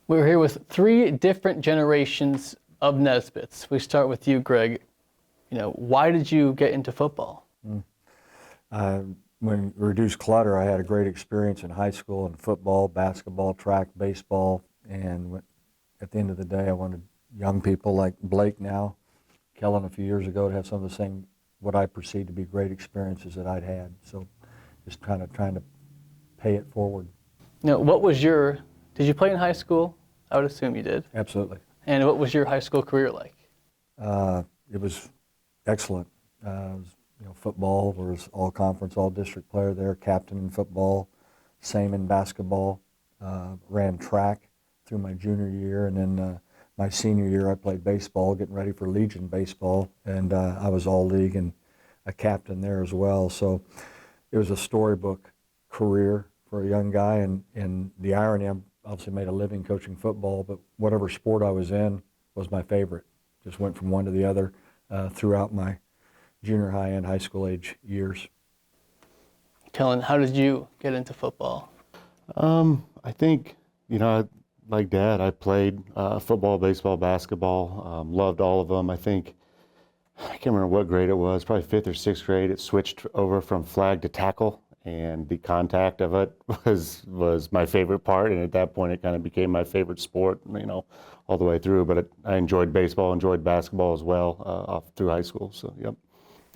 We're here with three different generations of Nesbitts. We start with you, Gregg. Why did you get into football? When reduced clutter, I had a great experience in high school in football, basketball, track, baseball, and at the end of the day, I wanted young people like Blake now, Kellen a few years ago, to have some of the same, what I perceived to be great experiences that I'd had. So just kind of trying to pay it forward. Did you play in high school? I would assume you did. Absolutely. And what was your high school career like? It was excellent. Football was all conference, all district player there, captain in football, same in basketball, ran track through my junior year, and then my senior year I played baseball, getting ready for Legion baseball, and I was all league and a captain there as well. So it was a storybook career for a young guy, and the irony, I obviously made a living coaching football, but whatever sport I was in was my favorite. Just went from one to the other throughout my junior high and high school age years. Kellen, how did you get into football? I think, like Dad, I played football, baseball, basketball, loved all of them. I can't remember what grade it was, probably 5th or 6th grade. It switched over from flag to tackle, and the contact of it was my favorite part. And at that point, it kind of became my favorite sport, all the way through. But I enjoyed baseball, enjoyed basketball as well off through high school. So, yep.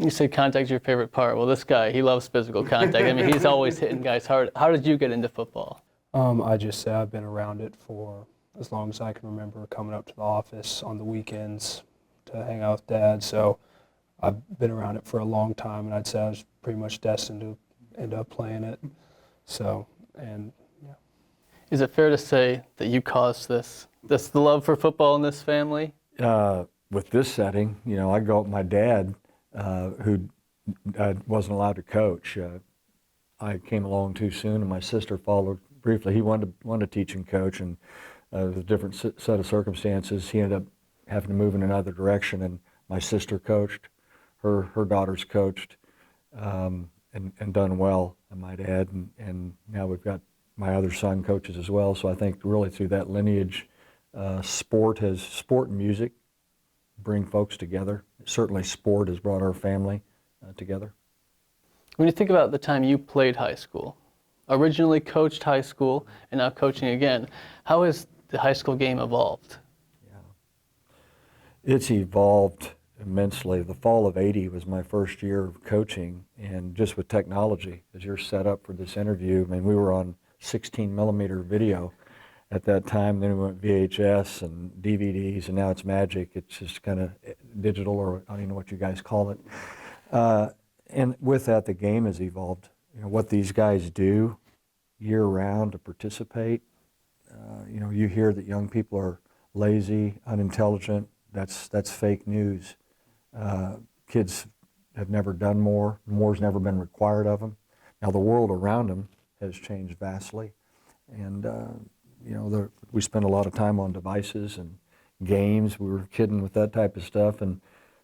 You said contact's your favorite part. Well, this guy, he loves physical contact. I mean, he's always hitting guys hard. How did you get into football? I just say I've been around it for as long as I can remember, coming up to the office on the weekends to hang out with Dad. So I've been around it for a long time, and I'd say I was pretty much destined to end up playing it. So, and yeah. Is it fair to say that you caused this the love for football in this family? With this setting, I go up with my dad, who wasn't allowed to coach. I came along too soon, and my sister followed briefly. He wanted to teach and coach, and with a different set of circumstances, he ended up having to move in another direction. And my sister coached, her daughters coached, and done well, I might add. And now we've got my other son coaches as well. So I think really through that lineage, sport and music bring folks together. Certainly sport has brought our family together. When you think about the time you played high school, originally coached high school and now coaching again, how has the high school game evolved? Yeah, it's evolved immensely. The fall of '80 was my first year of coaching, and just with technology, as you're set up for this interview, I mean, we were on 16 millimeter video at that time. Then we went VHS and DVDs, and now it's magic. It's just kind of digital, or I don't even know what you guys call it. And with that, the game has evolved. What these guys do year-round to participate. You hear that young people are lazy, unintelligent. That's fake news. Kids have never done more. More's never been required of them. Now the world around them has changed vastly, and we spend a lot of time on devices and games. We were kidding with that type of stuff, and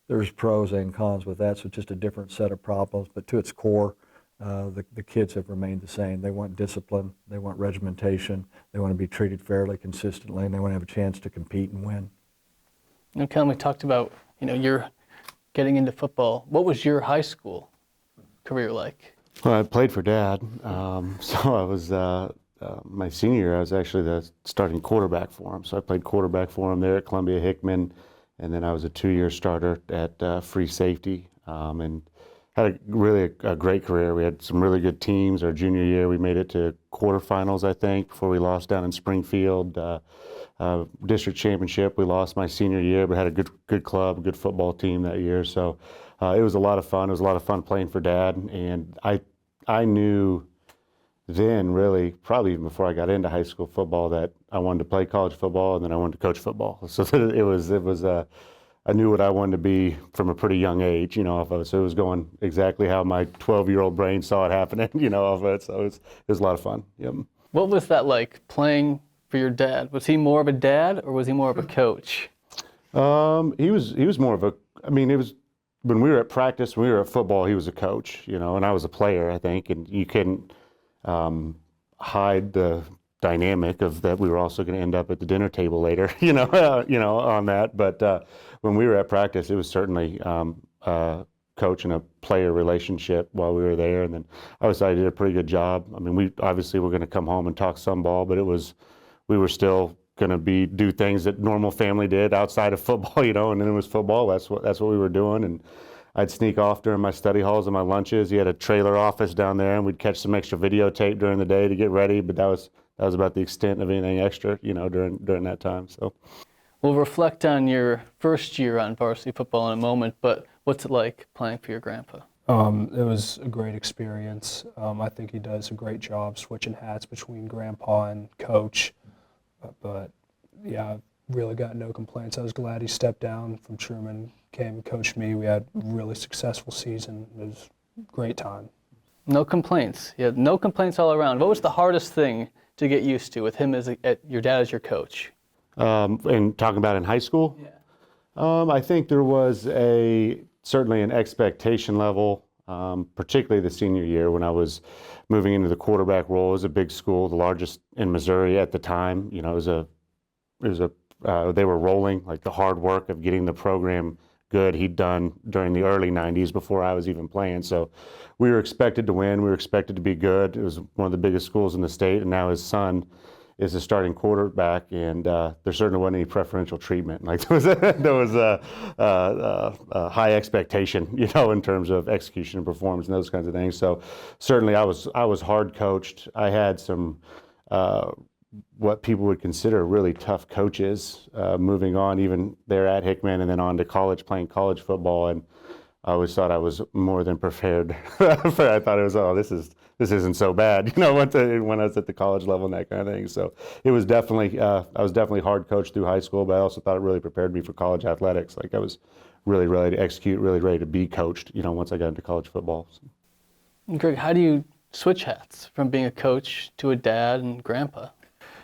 there's pros and cons with that, so it's just a different set of problems. But to its core, the kids have remained the same. They want discipline, they want regimentation, they want to be treated fairly, consistently, and they want to have a chance to compete and win. Kellen, we talked about, you're getting into football. What was your high school career like? Well, I played for Dad, so I was, my senior year, I was actually the starting quarterback for him. So I played quarterback for him there at Columbia Hickman, and then I was a 2-year starter at free safety, and had a great career. We had some really good teams. Our junior year, we made it to quarterfinals, I think, before we lost down in Springfield. District championship, we lost my senior year, but had a good club, good football team that year. So it was a lot of fun. It was a lot of fun playing for Dad, and I knew then, really, probably even before I got into high school football, that I wanted to play college football, and then I wanted to coach football. So it was I knew what I wanted to be from a pretty young age, so it was going exactly how my 12-year-old brain saw it happening, off of it. So it was a lot of fun. Yep. What was that like, playing for your dad? Was he more of a dad, or was he more of a coach? He was more of a, it was, when we were at practice, when we were at football, he was a coach, and I was a player, I think, and you couldn't hide the dynamic of that we were also going to end up at the dinner table later, on that. But when we were at practice, it was certainly coach and a player relationship while we were there. And then obviously I did a pretty good job. I mean, we obviously were going to come home and talk some ball, but we were still going to do things that normal family did outside of football, and then it was football. That's what we were doing. And I'd sneak off during my study halls and my lunches. He had a trailer office down there, and we'd catch some extra videotape during the day to get ready. But that was about the extent of anything extra, during that time. So We'll reflect on your first year on varsity football in a moment, but what's it like playing for your grandpa? It was a great experience. I think he does a great job switching hats between grandpa and coach. But yeah, I've really got no complaints. I was glad he stepped down from Truman, came and coached me. We had a really successful season. It was a great time. No complaints. Yeah, no complaints all around. What was the hardest thing to get used to with him your dad as your coach? And talking about in high school? Yeah. I think there was certainly an expectation level, particularly the senior year when I was moving into the quarterback role. It was a big school, the largest in Missouri at the time. They were rolling, like the hard work of getting the program good he'd done during the early 90s before I was even playing. So we were expected to win. We were expected to be good. It was one of the biggest schools in the state, and now his son is a starting quarterback, and there certainly wasn't any preferential treatment. Like there was a high expectation, in terms of execution and performance and those kinds of things. So certainly I was hard coached. I had some what people would consider really tough coaches moving on, even there at Hickman, and then on to college, playing college football. And I always thought I was more than prepared. I thought it was, this isn't so bad, when I was at the college level and that kind of thing. So it was definitely, I was definitely hard coached through high school, but I also thought it really prepared me for college athletics. Like I was really ready to execute, really ready to be coached, once I got into college football. So. Greg, how do you switch hats from being a coach to a dad and grandpa?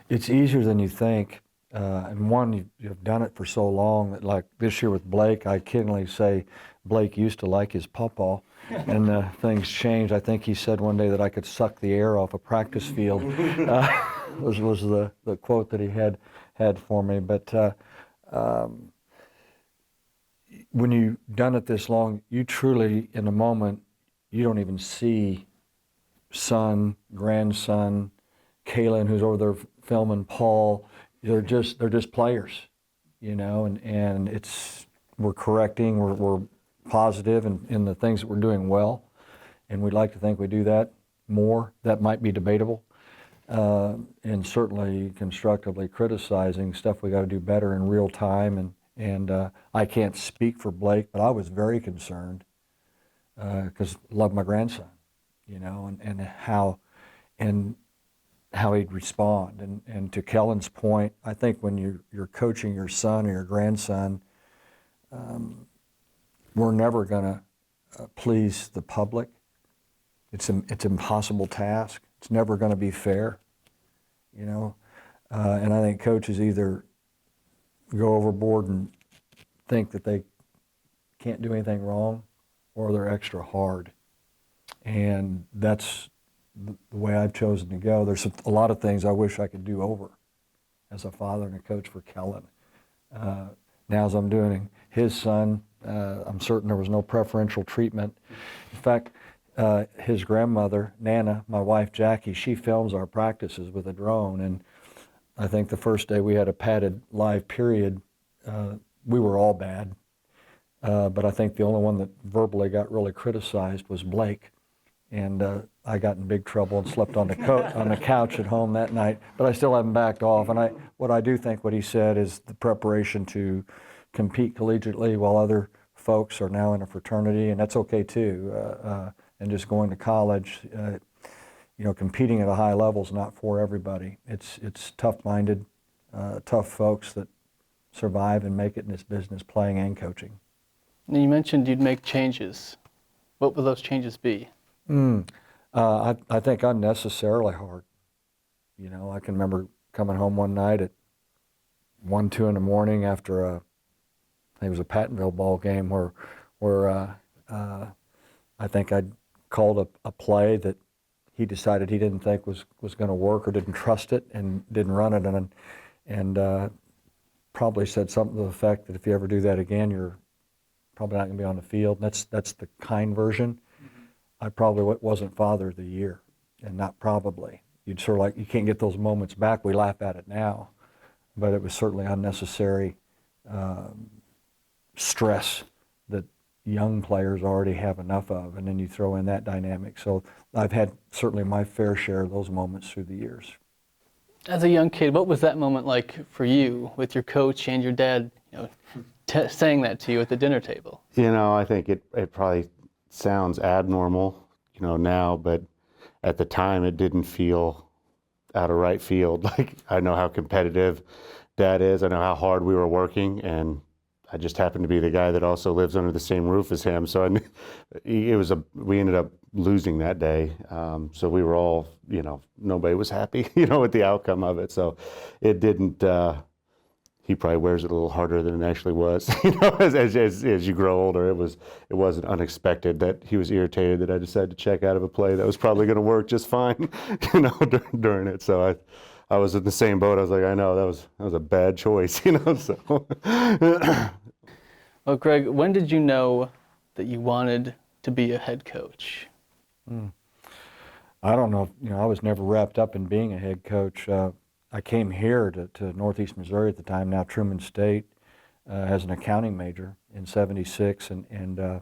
It's easier than you think. And one, you've done it for so long that, like this year with Blake, I kiddingly say Blake used to like his pawpaw, and things changed. I think he said one day that I could suck the air off a practice field. was the quote that he had for me. But when you've done it this long, you truly, in a moment, you don't even see son, grandson, Kellen, who's over there filming Paul. They're just players, and we're correcting, we're positive in the things that we're doing well, and we'd like to think we do that more. That might be debatable, and certainly constructively criticizing stuff we got to do better in real time. And I can't speak for Blake, but I was very concerned because I love my grandson, and how he'd respond. And to Kellen's point, I think when you're coaching your son or your grandson, we're never going to please the public. It's an impossible task. It's never going to be fair, and I think coaches either go overboard and think that they can't do anything wrong, or they're extra hard. And that's the way I've chosen to go. There's a lot of things I wish I could do over as a father and a coach for Kellen. Now as I'm doing his son, I'm certain there was no preferential treatment. In fact, his grandmother, Nana, my wife Jackie, she films our practices with a drone, and I think the first day we had a padded live period, we were all bad. But I think the only one that verbally got really criticized was Blake. And I got in big trouble and slept on the couch at home that night. But I still haven't backed off. And what I do think what he said is the preparation to compete collegiately while other folks are now in a fraternity, and that's okay too. And just going to college, competing at a high level is not for everybody. It's tough-minded, tough folks that survive and make it in this business, playing and coaching. And you mentioned you'd make changes. What would those changes be? I think unnecessarily hard. I can remember coming home one night at 1, 2 in the morning after I think it was a Pattonville ball game where I think I'd called a play that he decided he didn't think was going to work or didn't trust it and didn't run it, and probably said something to the effect that if you ever do that again, you're probably not going to be on the field. That's the kind version. I probably wasn't Father of the Year, and not probably. You'd sort of like, you can't get those moments back. We laugh at it now, but it was certainly unnecessary stress that young players already have enough of, and then you throw in that dynamic. So I've had certainly my fair share of those moments through the years. As a young kid, what was that moment like for you with your coach and your dad, saying that to you at the dinner table? I think it probably sounds abnormal, now, but at the time it didn't feel out of right field. Like, I know how competitive Dad is. I know how hard we were working, and I just happened to be the guy that also lives under the same roof as him. So we ended up losing that day. So we were all, nobody was happy, with the outcome of it. So it didn't, he probably wears it a little harder than it actually was. As you grow older, it wasn't unexpected that he was irritated that I decided to check out of a play that was probably going to work just fine, during it. So I was in the same boat. I was like, I know that was a bad choice, so. Well, Gregg, when did you know that you wanted to be a head coach? I don't know. I was never wrapped up in being a head coach. I came here to Northeast Missouri at the time, now Truman State, as an accounting major in '76, and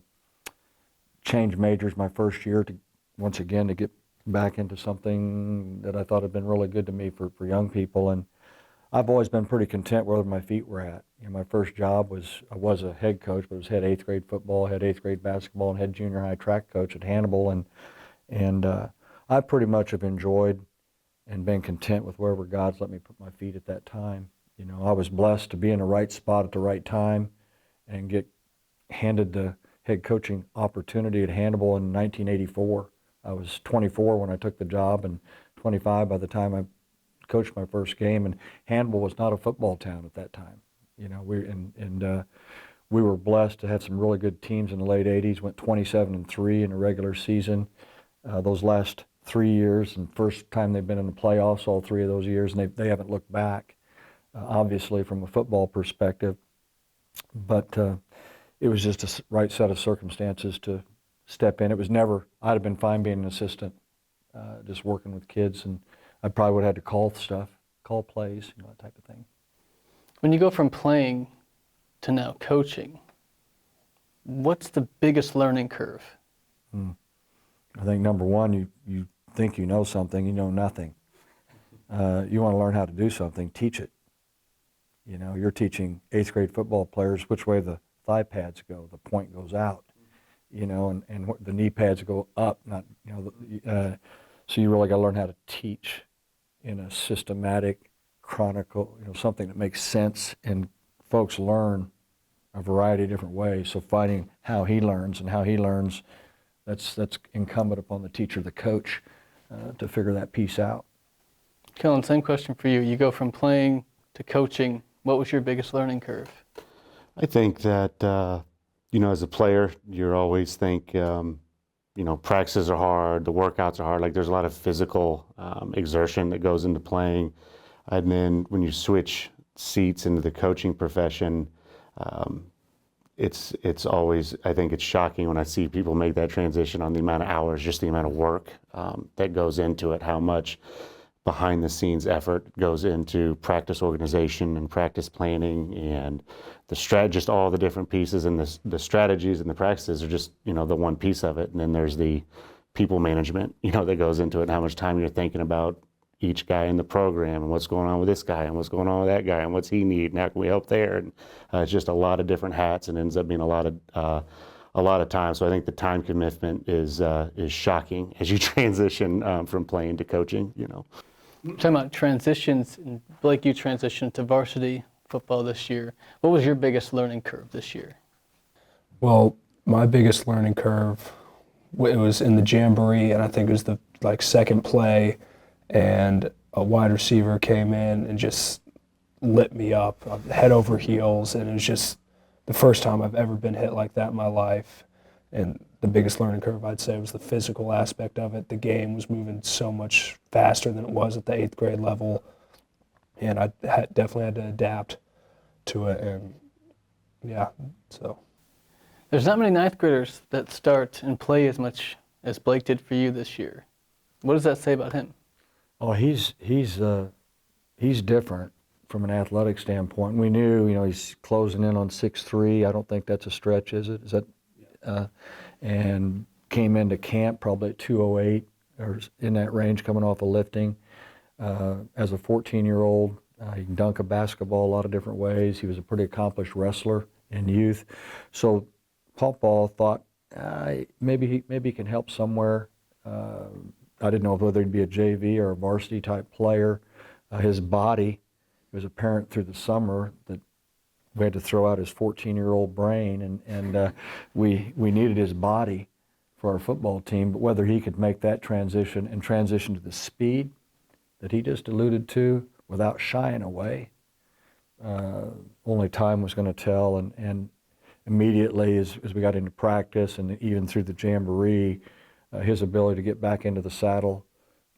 changed majors my first year once again to get back into something that I thought had been really good to me for young people. And I've always been pretty content where my feet were at. My first job I was a head coach, but it was head 8th grade football, head 8th grade basketball, and head junior high track coach at Hannibal. And I pretty much have enjoyed and been content with wherever God's let me put my feet at that time. I was blessed to be in the right spot at the right time and get handed the head coaching opportunity at Hannibal in 1984. I was 24 when I took the job and 25 by the time I coached my first game, and Hannibal was not a football town at that time. We were blessed to have some really good teams in the late 80s, went 27-3 in the regular season. Those last 3 years, and first time they've been in the playoffs all 3 of those years, and they haven't looked back, obviously from a football perspective. But it was just a right set of circumstances to step in. It was never, I'd have been fine being an assistant, just working with kids, and I probably would have had to call stuff, call plays, that type of thing. When you go from playing to now coaching, what's the biggest learning curve? I think number one, you think you know something, you know nothing. You want to learn how to do something, teach it. You're teaching 8th grade football players which way the thigh pads go, the point goes out, and the knee pads go up, not, so you really got to learn how to teach in a systematic, chronicle, something that makes sense, and folks learn a variety of different ways. So finding how he learns, that's incumbent upon the teacher, the coach, to figure that piece out. Kellen, same question for you. You go from playing to coaching. What was your biggest learning curve? I think that, as a player, you always think, practices are hard, the workouts are hard. Like, there's a lot of physical exertion that goes into playing. And then when you switch seats into the coaching profession, it's always, I think it's shocking when I see people make that transition on the amount of hours, just the amount of work that goes into it, how much behind the scenes effort goes into practice organization and practice planning, and just all the different pieces, and the strategies and the practices are just, the one piece of it. And then there's the people management, that goes into it, and how much time you're thinking about each guy in the program, and what's going on with this guy, and what's going on with that guy, and what's he need, and how can we help there? And it's just a lot of different hats, and ends up being a lot of time. So I think the time commitment is shocking as you transition from playing to coaching. Talking about transitions, and Blake, you transitioned to varsity football this year. What was your biggest learning curve this year? Well, my biggest learning curve, it was in the jamboree, and I think it was the second play, and a wide receiver came in and just lit me up, head over heels, and it was just the first time I've ever been hit like that in my life. And the biggest learning curve, I'd say, was the physical aspect of it. The game was moving so much faster than it was at the 8th grade level, and I definitely had to adapt to it. And yeah, so. There's not many ninth graders that start and play as much as Blake did for you this year. What does that say about him? Oh, he's different from an athletic standpoint. We knew, he's closing in on 6'3". I don't think that's a stretch, is it? Is that? And came into camp probably at 208 or in that range, coming off of lifting. As a 14-year-old, he can dunk a basketball a lot of different ways. He was a pretty accomplished wrestler in youth. So Paul thought maybe he can help somewhere. I didn't know whether he'd be a JV or a varsity type player. His body, it was apparent through the summer that we had to throw out his 14-year-old brain, and we needed his body for our football team. But whether he could make that transition and transition to the speed that he just alluded to without shying away, only time was going to tell. And immediately as we got into practice and even through the jamboree, his ability to get back into the saddle,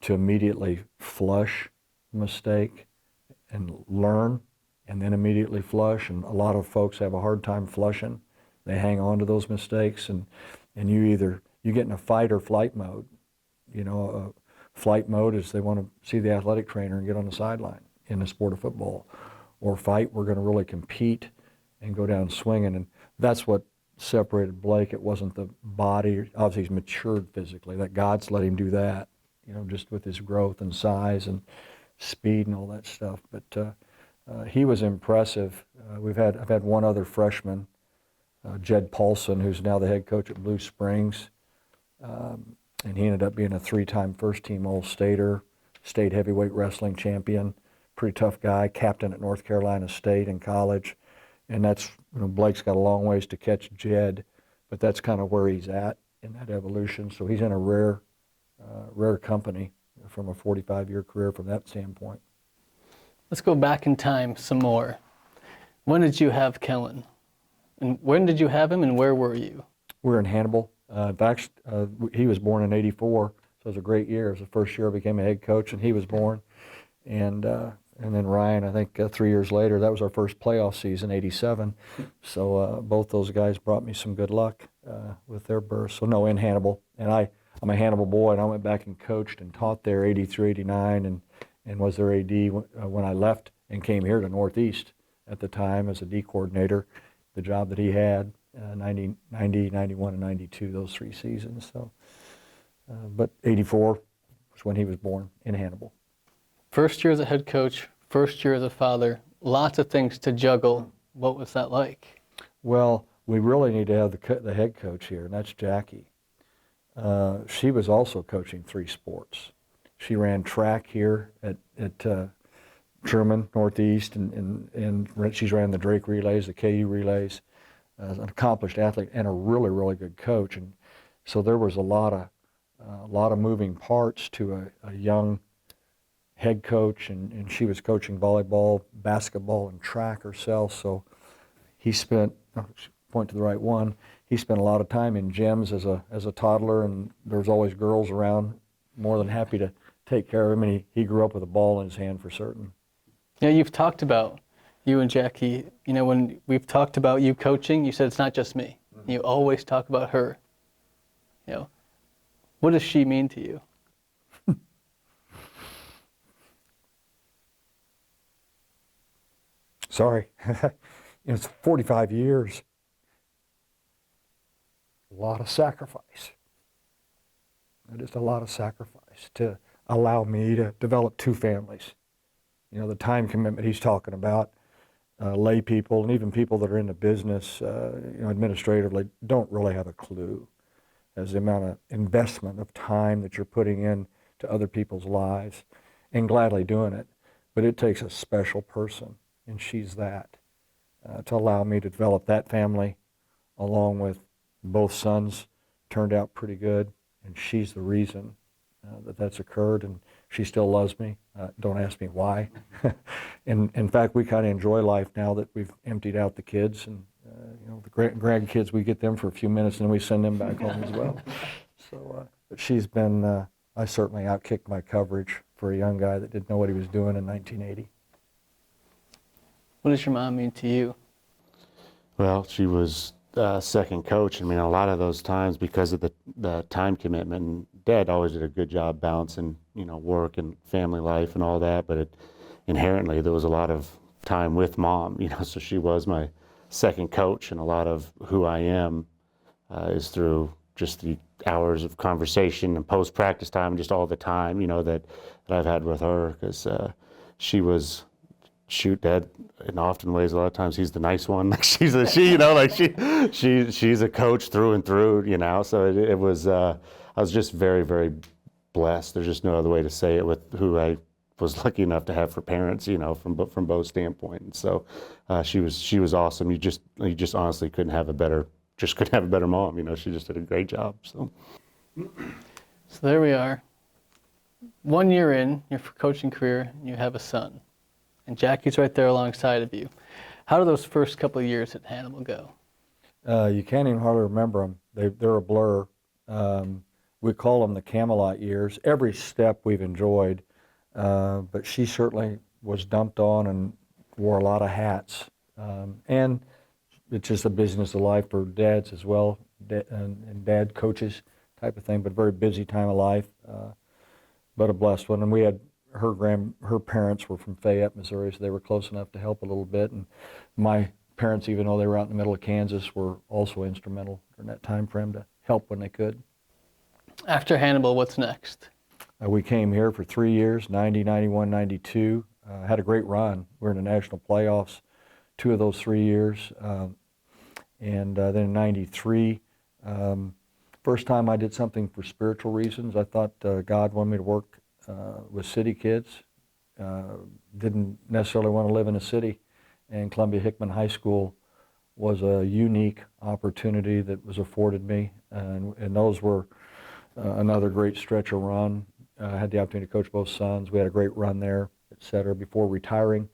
to immediately flush a mistake and learn, and then immediately flush. And a lot of folks have a hard time flushing. They hang on to those mistakes, and you get in a fight or flight mode. Flight mode is they want to see the athletic trainer and get on the sideline in the sport of football. Or fight, we're going to really compete and go down swinging. And that's what separated Blake. It wasn't the body. Obviously, he's matured physically. That God's let him do that, just with his growth and size and speed and all that stuff. But he was impressive. I've had one other freshman, Jed Paulson, who's now the head coach at Blue Springs, and he ended up being a 3-time first-team All-Stater, state heavyweight wrestling champion, pretty tough guy, captain at North Carolina State in college. And that's, Blake's got a long ways to catch Jed, but that's kind of where he's at in that evolution. So he's in a rare company from a 45-year career from that standpoint. Let's go back in time some more. When did you have Kellen? And when did you have him, and where were you? We were in Hannibal. In fact, he was born in '84, so it was a great year. It was the first year I became a head coach, and he was born. And then Ryan, I think 3 years later, that was our first playoff season, '87. So both those guys brought me some good luck with their birth. So no, in Hannibal. And I'm a Hannibal boy, and I went back and coached and taught there '83, '89, and was their AD when I left and came here to Northeast at the time as a D coordinator, the job that he had, 90, 91, and 92, those 3 seasons. So, but '84 was when he was born in Hannibal. First year as a head coach, first year as a father, lots of things to juggle. What was that like? Well, we really need to have the head coach here, and that's Jackie. She was also coaching 3 sports. She ran track here at Truman Northeast, and she's ran the Drake relays, the KU relays. An accomplished athlete and a really, really good coach, and so there was a lot of moving parts to a young head coach, and she was coaching volleyball, basketball, and track herself. So he spent, point to the right one, he spent a lot of time in gyms as a toddler, and there was always girls around, more than happy to take care of him, and he grew up with a ball in his hand for certain. Yeah, you've talked about you and Jackie, when we've talked about you coaching, you said it's not just me. Mm-hmm. You always talk about her. What does she mean to you? Sorry. It's 45 years. A lot of sacrifice. Just a lot of sacrifice to allow me to develop 2 families. The time commitment he's talking about, lay people and even people that are in the business, administratively, don't really have a clue as the amount of investment of time that you're putting in to other people's lives, and gladly doing it. But it takes a special person, and she's that, to allow me to develop that family, along with both sons turned out pretty good, and she's the reason that's occurred, and she still loves me. Don't ask me why. And in fact, we kind of enjoy life now that we've emptied out the kids, and the grandkids, we get them for a few minutes and then we send them back home as well. So but she's been, I certainly outkicked my coverage for a young guy that didn't know what he was doing in 1980. What does your mom mean to you? Well, she was second coach. I mean, a lot of those times because of the time commitment, and Dad always did a good job balancing, work and family life and all that, but inherently there was a lot of time with Mom, so she was my second coach, and a lot of who I am is through just the hours of conversation and post-practice time, just all the time, that I've had with her, because she was, shoot, Dad, in often ways, a lot of times he's the nice one. Like she's a coach through and through, so it was, I was just very, very blessed. There's just no other way to say it with who I was lucky enough to have for parents, from both standpoints. And so she was awesome. You just honestly couldn't have a better mom. She just did a great job. So there we are. 1 year in your coaching career, and you have a son, and Jackie's right there alongside of you. How do those first couple of years at Hannibal go? You can't even hardly remember them. They're a blur. We call them the Camelot years. Every step we've enjoyed, but she certainly was dumped on and wore a lot of hats. And it's just a business of life for dads as well, and dad coaches type of thing, but very busy time of life, but a blessed one. And we had her parents were from Fayette, Missouri, so they were close enough to help a little bit. And my parents, even though they were out in the middle of Kansas, were also instrumental during that time frame to help when they could. After Hannibal, what's next? We came here for 3 years, 90, 91, 92. Had a great run. We were in the national playoffs 2 of those 3 years. And then in 93, first time I did something for spiritual reasons. I thought God wanted me to work with city kids. Didn't necessarily want to live in a city. And Columbia Hickman High School was a unique opportunity that was afforded me. And those were another great stretch of run. I had the opportunity to coach both sons. We had a great run there, et cetera, before retiring.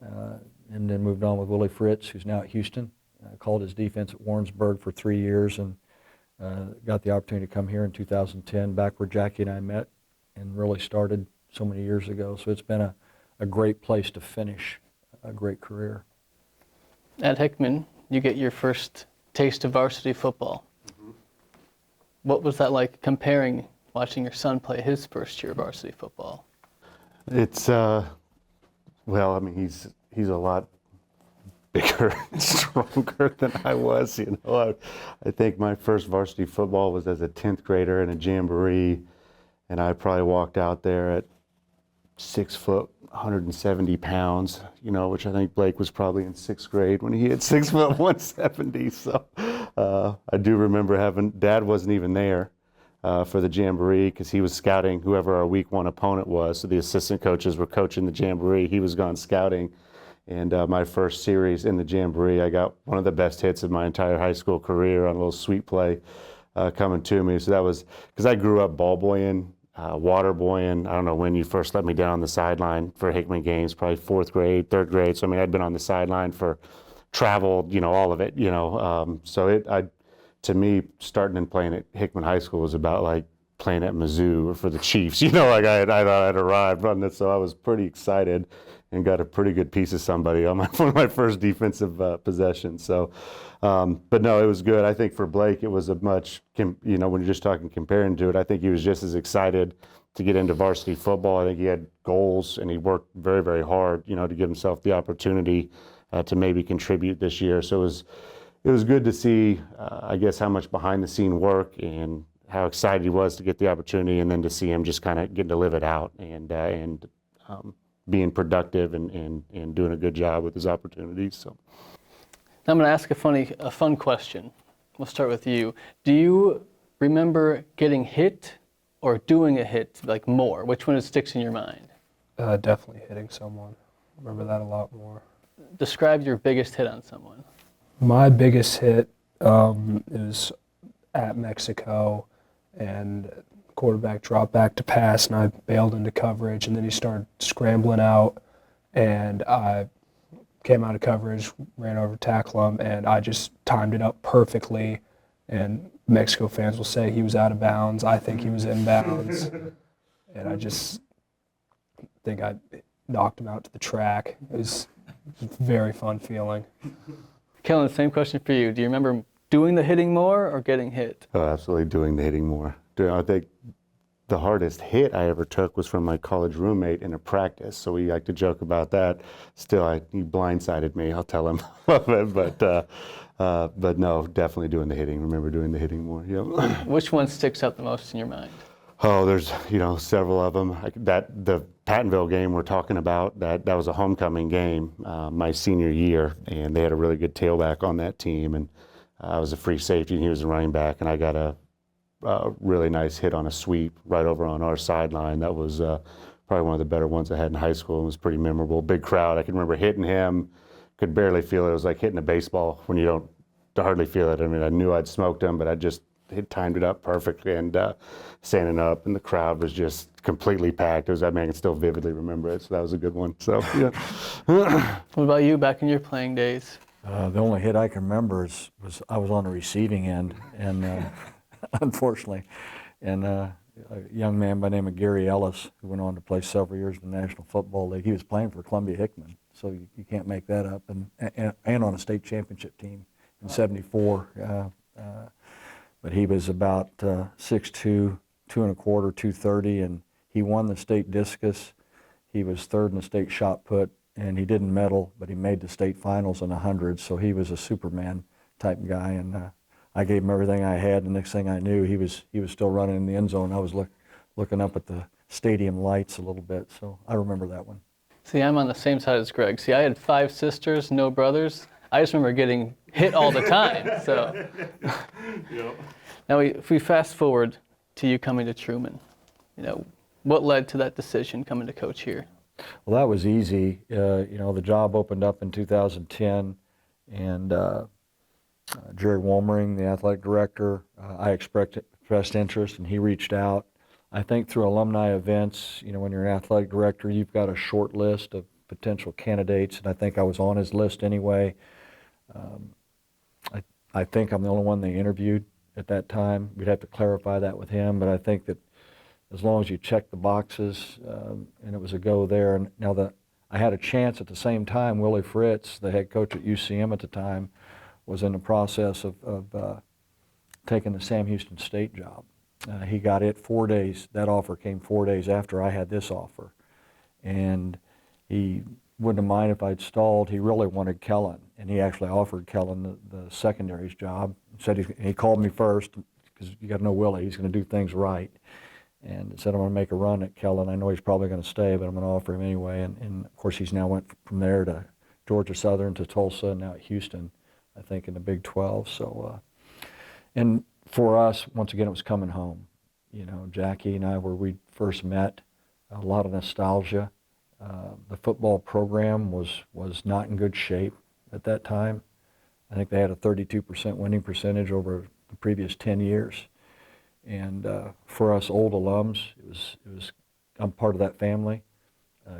And then moved on with Willie Fritz, who's now at Houston. Called his defense at Warrensburg for 3 years, and got the opportunity to come here in 2010, back where Jackie and I met and really started so many years ago. So it's been a great place to finish a great career. At Hickman, you get your first taste of varsity football. Mm-hmm. What was that like comparing, watching your son play his first year of varsity football? It's, well, I mean, he's a lot bigger and stronger than I was, I think my first varsity football was as a 10th grader in a jamboree, and I probably walked out there at 6 foot, 170 pounds, which I think Blake was probably in 6th grade when he hit 6 foot, 170. So I do remember Dad wasn't even there for the jamboree because he was scouting whoever our week 1 opponent was. So the assistant coaches were coaching the jamboree. He was gone scouting. And my first series in the jamboree, I got one of the best hits of my entire high school career on a little sweep play coming to me. So that was, because I grew up ball boying, water boying. I don't know when you first let me down on the sideline for Hickman games, probably 4th grade, 3rd grade. So I mean, I'd been on the sideline for travel, all of it, So to me, starting and playing at Hickman High School was about like playing at Mizzou or for the Chiefs, like I thought I'd arrived on this. So I was pretty excited and got a pretty good piece of somebody on one of my first defensive possessions. So, but no, it was good. I think for Blake, it was a much, when you're just talking comparing to it, I think he was just as excited to get into varsity football. I think he had goals and he worked very, very hard, to give himself the opportunity to maybe contribute this year. So it was good to see, I guess, how much behind the scene work and how excited he was to get the opportunity, and then to see him just kind of getting to live it out and being productive and doing a good job with his opportunities. So Now I'm going to ask a fun question. We'll start with you. Do you remember getting hit or doing a hit like more? Which one sticks in your mind? Definitely hitting someone. Remember that a lot more. Describe your biggest hit on someone. My biggest hit is at Mexico, and quarterback dropped back to pass, and I bailed into coverage, and then he started scrambling out, and I came out of coverage, ran over to tackle him, and I just timed it up perfectly. And Mexico fans will say he was out of bounds. I think he was in bounds. And I just think I knocked him out to the track. It was a very fun feeling. Kellen, same question for you. Do you remember doing the hitting more or getting hit? Oh, absolutely doing the hitting more. I think the hardest hit I ever took was from my college roommate in a practice. So we like to joke about that. Still, he blindsided me. I'll tell him about it. But no, definitely doing the hitting. Remember doing the hitting more. Yep. Which one sticks out the most in your mind? Oh, there's several of them. The Pattonville game we're talking about, that was a homecoming game my senior year, and they had a really good tailback on that team, and I was a free safety and he was a running back, and I got a really nice hit on a sweep right over on our sideline. That was probably one of the better ones I had in high school. It was pretty memorable. Big crowd. I can remember hitting him, could barely feel it. It was like hitting a baseball when you don't hardly feel it. I mean, I knew I'd smoked him, but I just timed it up perfectly, and standing up, and the crowd was just completely packed. I can still vividly remember it, so that was a good one. So, yeah. What about you back in your playing days? The only hit I can remember was I was on the receiving end, and unfortunately, and a young man by the name of Gary Ellis, who went on to play several years in the National Football League. He was playing for Columbia Hickman, so you can't make that up, and on a state championship team in '74. But he was about 6'2", 2 1/4, 230, and he won the state discus. He was third in the state shot put, and he didn't medal, but he made the state finals in 100, so he was a Superman type guy, and I gave him everything I had. The next thing I knew, he was still running in the end zone. I was looking up at the stadium lights a little bit, so I remember that one. See, I'm on the same side as Gregg. See, I had 5 sisters, no brothers. I just remember getting hit all the time. So Yep. now, if we fast forward to you coming to Truman, what led to that decision coming to coach here? Well, that was easy. The job opened up in 2010, and Jerry Wolmering, the athletic director, I expressed interest, and he reached out. I think through alumni events, when you're an athletic director, you've got a short list of potential candidates, and I think I was on his list anyway. I think I'm the only one they interviewed at that time. We'd have to clarify that with him, but I think that as long as you check the boxes, and it was a go there. And now I had a chance at the same time. Willie Fritz, the head coach at UCM at the time, was in the process of taking the Sam Houston State job. He got it 4 days. That offer came 4 days after I had this offer. And he wouldn't have minded if I'd stalled. He really wanted Kellen, and he actually offered Kellen the secondaries job. He called me first, because you got to know Willie, he's going to do things right. And said, I'm going to make a run at Kellen. I know he's probably going to stay, but I'm going to offer him anyway. And of course, he's now went from there to Georgia Southern, to Tulsa, and now at Houston, I think, in the Big 12. So, and for us, once again, it was coming home. Jackie and I, where we first met, a lot of nostalgia. The football program was not in good shape at that time. I think they had a 32% winning percentage over the previous 10 years. And for us old alums, it was I'm part of that family.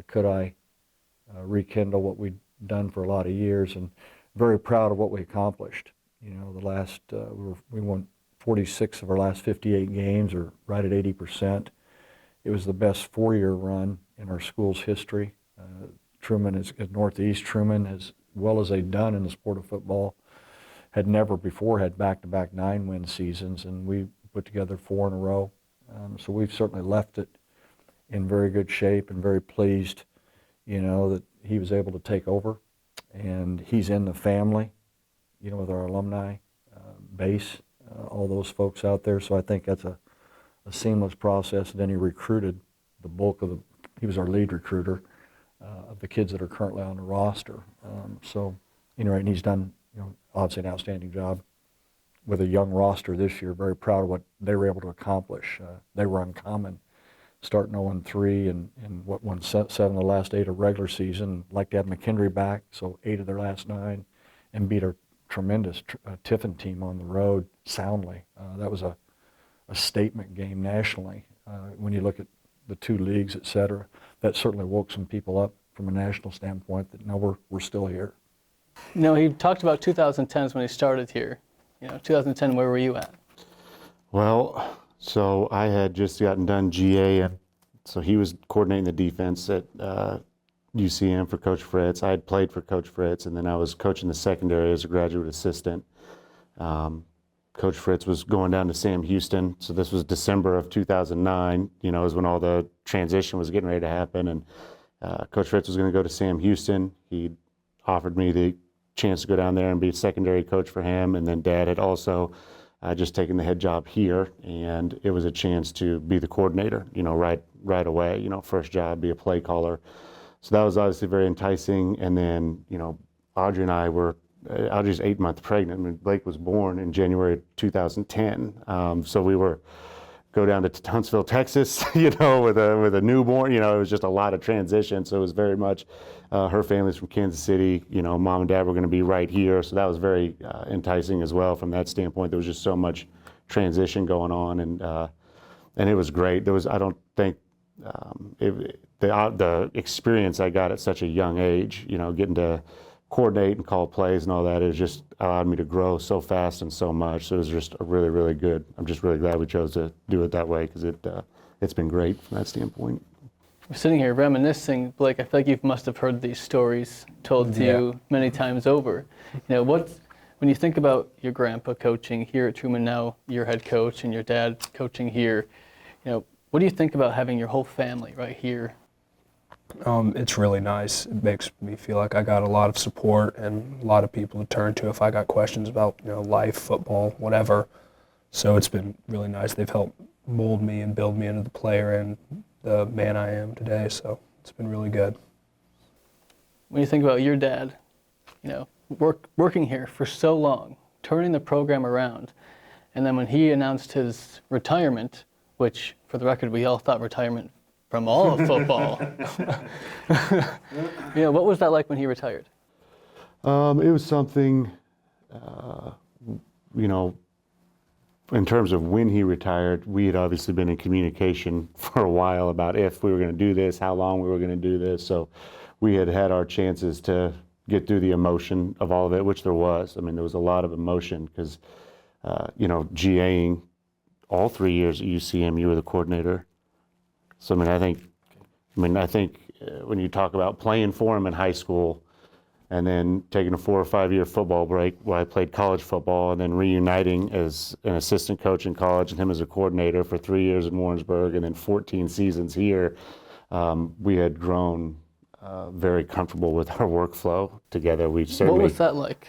Could I rekindle what we'd done for a lot of years, and very proud of what we accomplished. The last we won 46 of our last 58 games, or right at 80%. It was the best 4-year run in our school's history. Truman is Northeast Truman, as well as they'd done in the sport of football, had never before had back-to-back 9-win seasons, and we put together 4 in a row. So we've certainly left it in very good shape, and very pleased, that he was able to take over, and he's in the family, with our alumni base, all those folks out there. So I think that's a seamless process. And then he recruited the bulk of he was our lead recruiter of the kids that are currently on the roster. And he's done, obviously an outstanding job with a young roster this year. Very proud of what they were able to accomplish. They were uncommon, starting 0-3 and won 7 of the last 8 of regular season. Like to have McKendree back, so 8 of their last 9, and beat a tremendous Tiffin team on the road soundly. That was a statement game nationally. When you look at the 2 leagues, et cetera, that certainly woke some people up from a national standpoint that now we're still here. He talked about 2010 is when he started here. 2010, where were you at? Well, so I had just gotten done GA, and so he was coordinating the defense at UCM for Coach Fritz. I had played for Coach Fritz, and then I was coaching the secondary as a graduate assistant. Coach Fritz was going down to Sam Houston, so this was December of 2009, is when all the transition was getting ready to happen, and Coach Fritz was going to go to Sam Houston. He offered me the chance to go down there and be a secondary coach for him, and then Dad had also just taken the head job here, and it was a chance to be the coordinator, right away, first job, be a play caller. So that was obviously very enticing, and then, Audrey and I were, Audrey's 8 months pregnant. I mean, Blake was born in January of 2010. So we were go down to Huntsville, Texas, with a newborn. It was just a lot of transition. So it was very much her family's from Kansas City. Mom and Dad were going to be right here. So that was very enticing as well from that standpoint. There was just so much transition going on, and it was great. I don't think the experience I got at such a young age, getting to coordinate and call plays and all that, it just allowed me to grow so fast and so much. So it was just a really, really good. I'm just really glad we chose to do it that way, because it's been great from that standpoint. We're sitting here reminiscing, Blake. I feel like you must have heard these stories told to you many times over. When you think about your grandpa coaching here at Truman, now your head coach, and your dad coaching here, what do you think about having your whole family right here? It's really nice. It makes me feel like I got a lot of support and a lot of people to turn to if I got questions about life, football, whatever. So it's been really nice. They've helped mold me and build me into the player and the man I am today. So it's been really good. When you think about your dad, working here for so long, turning the program around, and then when he announced his retirement, which for the record we all thought retirement from all of football. What was that like when he retired? It was something, in terms of when he retired, we had obviously been in communication for a while about if we were going to do this, how long we were going to do this. So we had our chances to get through the emotion of all of it, which there was. I mean, there was a lot of emotion because, GAing all 3 years at UCM, you were the coordinator. So, I think when you talk about playing for him in high school and then taking a 4 or 5 year football break where I played college football, and then reuniting as an assistant coach in college and him as a coordinator for 3 years in Warrensburg, and then 14 seasons here, we had grown very comfortable with our workflow together. We certainly. What was that like?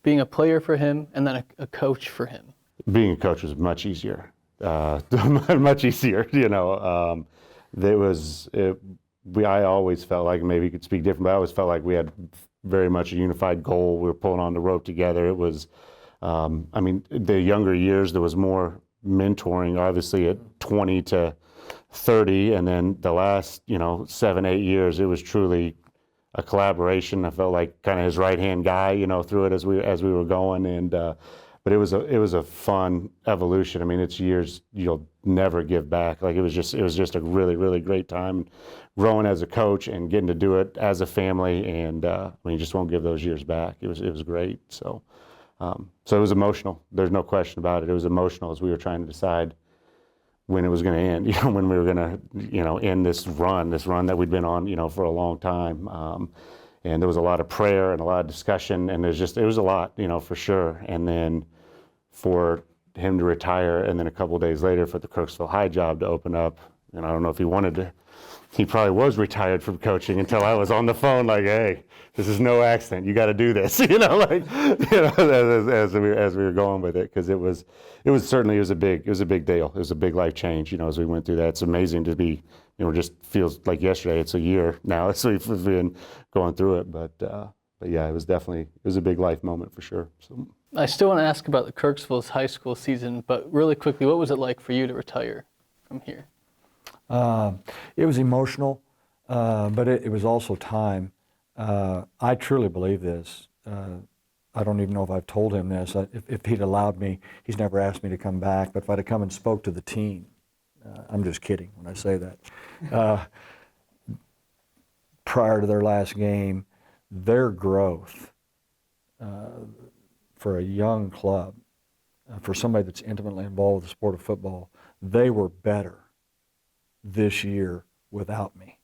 Being a player for him and then a coach for him. Being a coach was much easier. Much easier, I always felt like, maybe you could speak different, but I always felt like we had very much a unified goal. We were pulling on the rope together. It was, the younger years, there was more mentoring, obviously at 20 to 30, and then the last, 7, 8 years, it was truly a collaboration. I felt like kind of his right-hand guy, through it as we were going, and but it was a fun evolution. It's years you'll never give back. Like it was just a really, really great time growing as a coach and getting to do it as a family. And you just won't give those years back. It was great. So it was emotional. There's no question about it. It was emotional as we were trying to decide when it was going to end. When we were going to end this run that we'd been on for a long time. And there was a lot of prayer and a lot of discussion, and it was a lot, for sure. And then for him to retire, and then a couple of days later for the Kirksville High job to open up, and I don't know if he wanted to. He probably was retired from coaching until I was on the phone, like, "Hey, this is no accident. You got to do this," as we were going with it, because it was a big deal. It was a big life change, as we went through that. It's amazing to be, just feels like yesterday. It's a year now. So we've been going through it, but yeah, it was a big life moment for sure. So. I still want to ask about the Kirksville's high school season, but really quickly, what was it like for you to retire from here? It was emotional, but it was also time. I truly believe this. I don't even know if I've told him this. If he'd allowed me, he's never asked me to come back, but if I'd have come and spoke to the team, I'm just kidding when I say that. prior to their last game, their growth for a young club, for somebody that's intimately involved with the sport of football, they were better this year without me.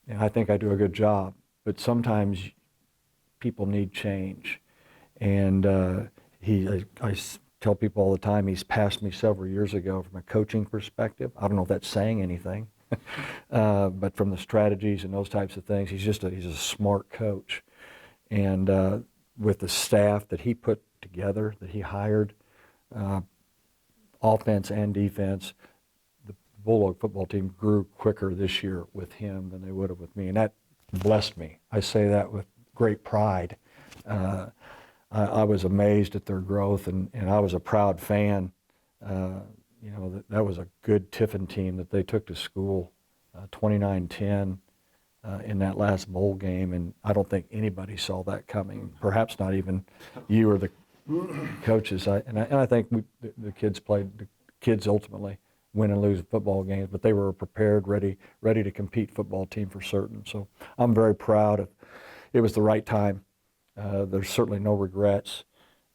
And I think I do a good job, but sometimes people need change. And I tell people all the time, he's passed me several years ago from a coaching perspective. I don't know if that's saying anything, but from the strategies and those types of things, he's a smart coach. And with the staff that he put together, that he hired, offense and defense, the Bulldog football team grew quicker this year with him than they would have with me, and that blessed me. I say that with great pride. I was amazed at their growth, and I was a proud fan. That was a good Tiffin team that they took to school, 29-10 in that last bowl game, and I don't think anybody saw that coming, perhaps not even you or the coaches. I think the kids ultimately win and lose football games, but they were a prepared, ready to compete football team for certain. So I'm very proud of. It was the right time. There's certainly no regrets,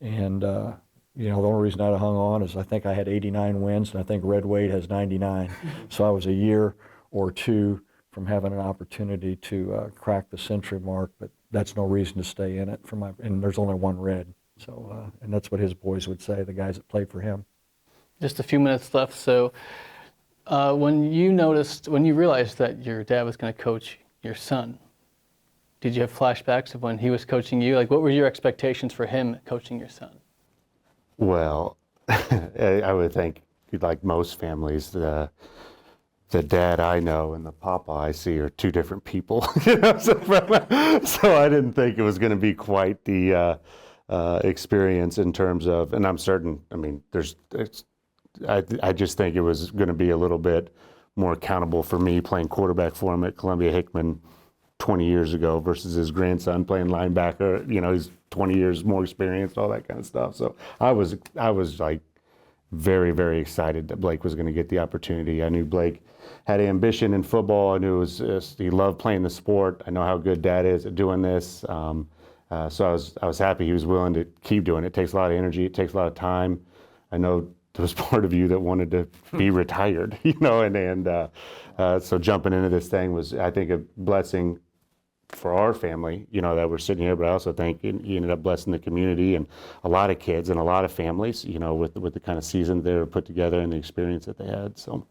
and the only reason I hung on is I think I had 89 wins, and I think Red Wade has 99. So I was a year or two from having an opportunity to crack the century mark, but that's no reason to stay in it. And there's only one Red, so and that's what his boys would say, the guys that played for him. Just a few minutes left. So when you realized that your dad was going to coach your son, did you have flashbacks of when he was coaching you? Like, what were your expectations for him coaching your son? Well, I would think, like most families, the dad I know and the papa I see are two different people. So I didn't think it was going to be quite the experience in terms of, and I'm certain, I mean, I just think it was going to be a little bit more accountable for me playing quarterback for him at Columbia Hickman 20 years ago versus his grandson playing linebacker. He's 20 years more experienced, all that kind of stuff. So I was like very, very excited that Blake was going to get the opportunity. I knew Blake had ambition in football. I knew he loved playing the sport. I know how good Dad is at doing this. So I was happy he was willing to keep doing it. It takes a lot of energy. It takes a lot of time. I know there was part of you that wanted to be retired, so jumping into this thing was, I think, a blessing for our family, that we're sitting here, but I also think he ended up blessing the community and a lot of kids and a lot of families, with the kind of season they were put together and the experience that they had. So,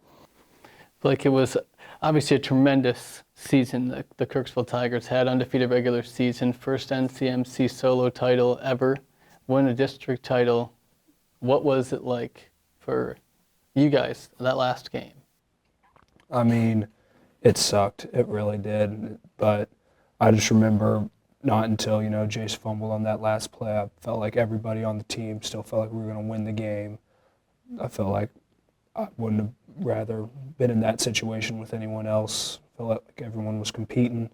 Like, it was obviously a tremendous season the Kirksville Tigers had. Undefeated regular season, first NCMC solo title ever, won a district title. What was it like for you guys that last game? I mean, it sucked. It really did. But I just remember not until, Jace fumbled on that last play, I felt like everybody on the team still felt like we were going to win the game. I felt like I wouldn't have rather been in that situation with anyone else. I felt like everyone was competing,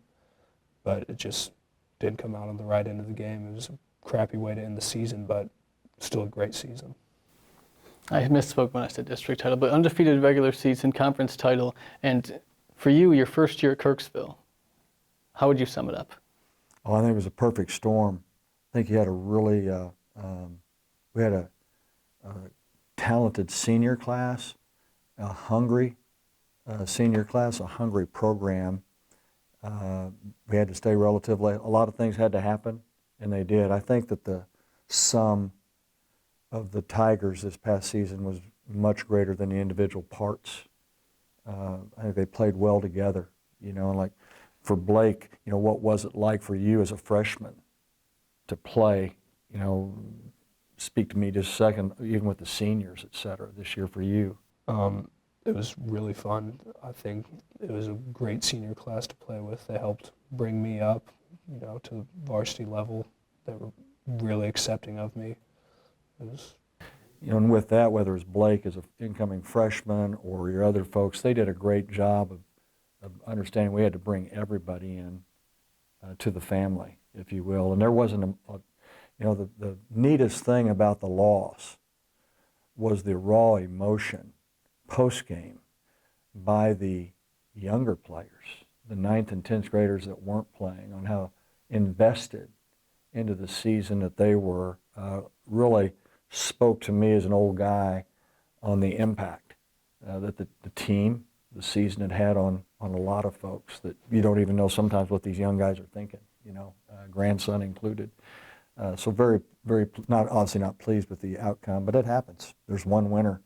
but it just didn't come out on the right end of the game. It was a crappy way to end the season, but still a great season. I misspoke when I said district title, but undefeated regular season, conference title, and for you, your first year at Kirksville, how would you sum it up? Oh, I think it was a perfect storm. I think he had a really, we had a talented senior class, a hungry senior class, a hungry program. We had to stay relatively, a lot of things had to happen, and they did. I think that the sum of the Tigers this past season was much greater than the individual parts. I think they played well together, and like for Blake, what was it like for you as a freshman to play, speak to me just a second, even with the seniors, et cetera, this year for you? It was really fun. I think it was a great senior class to play with. They helped bring me up, to varsity level. They were really accepting of me. It was. And with that, whether it's Blake as an incoming freshman or your other folks, they did a great job of understanding we had to bring everybody in to the family, if you will. And there wasn't the neatest thing about the loss was the raw emotion post-game by the younger players the 9th and 10th graders that weren't playing, on how invested into the season that they were, really spoke to me as an old guy on the impact that the team, the season had on a lot of folks that you don't even know sometimes what these young guys are thinking, grandson included. So very, very, obviously not pleased with the outcome, but it happens. There's one winner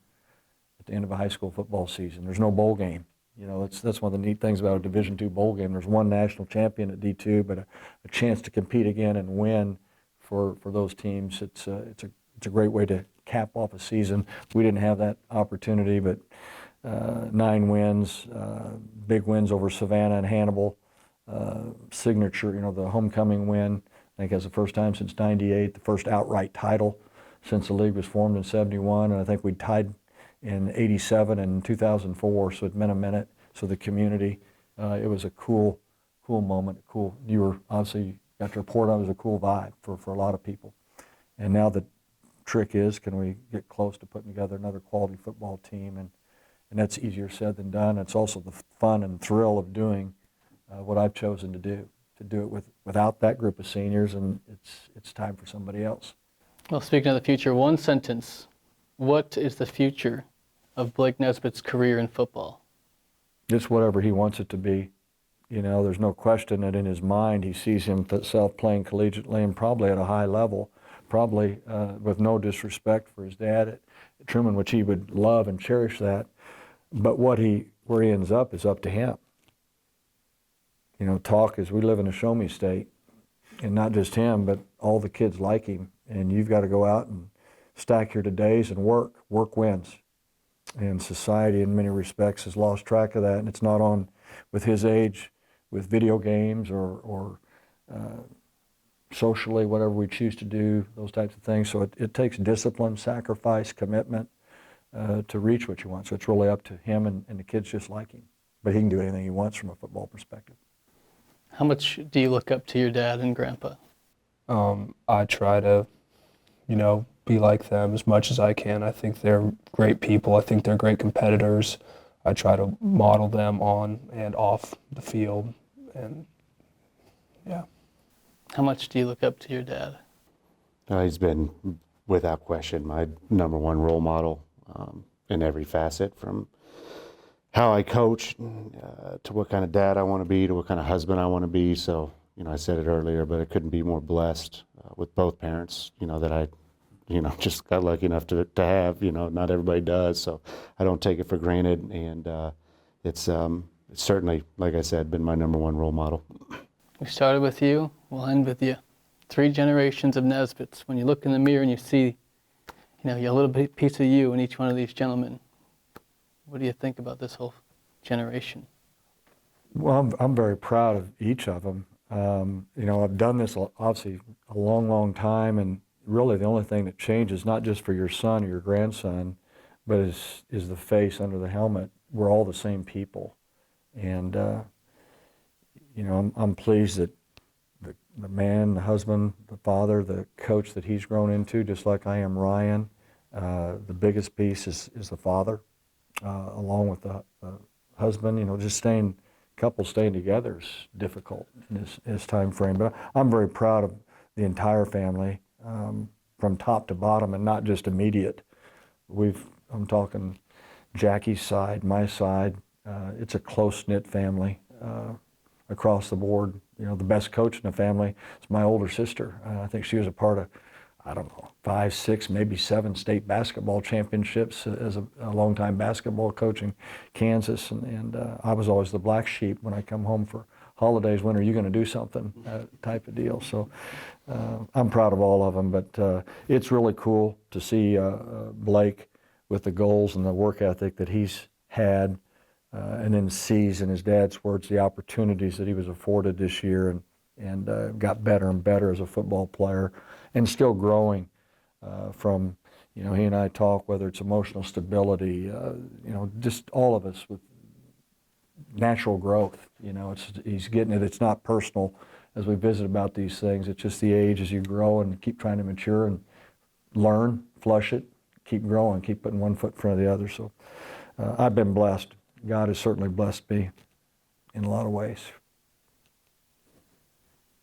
at the end of a high school football season. There's no bowl game. That's one of the neat things about a Division II bowl game. There's one national champion at D2, but a chance to compete again and win for those teams. It's a great way to cap off a season. We didn't have that opportunity, but 9 wins, big wins over Savannah and Hannibal. Signature, the homecoming win. I think that's the first time since '98, the first outright title since the league was formed in '71, and I think we tied in '87 and 2004, so it meant a minute. So the community, it was a cool moment. You were obviously got to report on it. It was a cool vibe for a lot of people. And now the trick is, can we get close to putting together another quality football team? And that's easier said than done. It's also the fun and thrill of doing what I've chosen to do it without that group of seniors, and it's time for somebody else. Well, speaking of the future, one sentence. What is the future of Blake Nesbitt's career in football? It's whatever he wants it to be. There's no question that in his mind he sees himself playing collegiately and probably at a high level, probably with no disrespect for his dad at Truman, which he would love and cherish that. But where he ends up is up to him. Talk is, we live in a show-me state, and not just him, but all the kids like him. And you've got to go out and stack your todays and work. Work wins. And society, in many respects, has lost track of that. And it's not on with his age, with video games or socially, whatever we choose to do, those types of things. So it takes discipline, sacrifice, commitment to reach what you want. So it's really up to him and the kids just like him. But he can do anything he wants from a football perspective. How much do you look up to your dad and grandpa? I try to, be like them as much as I can. I think they're great people. I think they're great competitors. I try to model them on and off the field, and yeah. How much do you look up to your dad? He's been, without question, my number one role model in every facet, from how I coach to what kind of dad I want to be, to what kind of husband I want to be. So, I said it earlier, but I couldn't be more blessed with both parents, that I, just got lucky enough to have. Not everybody does, so I don't take it for granted. And it's certainly, like I said, been my number one role model. We started with you, we'll end with you. 3 generations of Nesbitts. When you look in the mirror and you see, you have a little piece of you in each one of these gentlemen, what do you think about this whole generation? Well, I'm very proud of each of them. I've done this obviously a long, long time, and really the only thing that changes, not just for your son or your grandson, but is the face under the helmet. We're all the same people. And, I'm pleased that the man, the husband, the father, the coach that he's grown into, just like I am Ryan. The biggest piece is the father. Along with the husband, just couples staying together is difficult in this time frame. But I'm very proud of the entire family, from top to bottom, and not just immediate. I'm talking Jackie's side, my side. It's a close-knit family across the board. The best coach in the family is my older sister. I think she was a part of, 5, 6, maybe 7 state basketball championships as a longtime basketball coach in Kansas. And I was always the black sheep when I come home for holidays. When are you going to do something type of deal? So I'm proud of all of them. But it's really cool to see Blake with the goals and the work ethic that he's had, and then sees, in his dad's words, the opportunities that he was afforded this year, and got better and better as a football player, and still growing from, he and I talk, whether it's emotional stability, just all of us with natural growth. He's getting it. It's not personal as we visit about these things. It's just the age as you grow and keep trying to mature and learn, flush it, keep growing, keep putting one foot in front of the other. So I've been blessed. God has certainly blessed me in a lot of ways.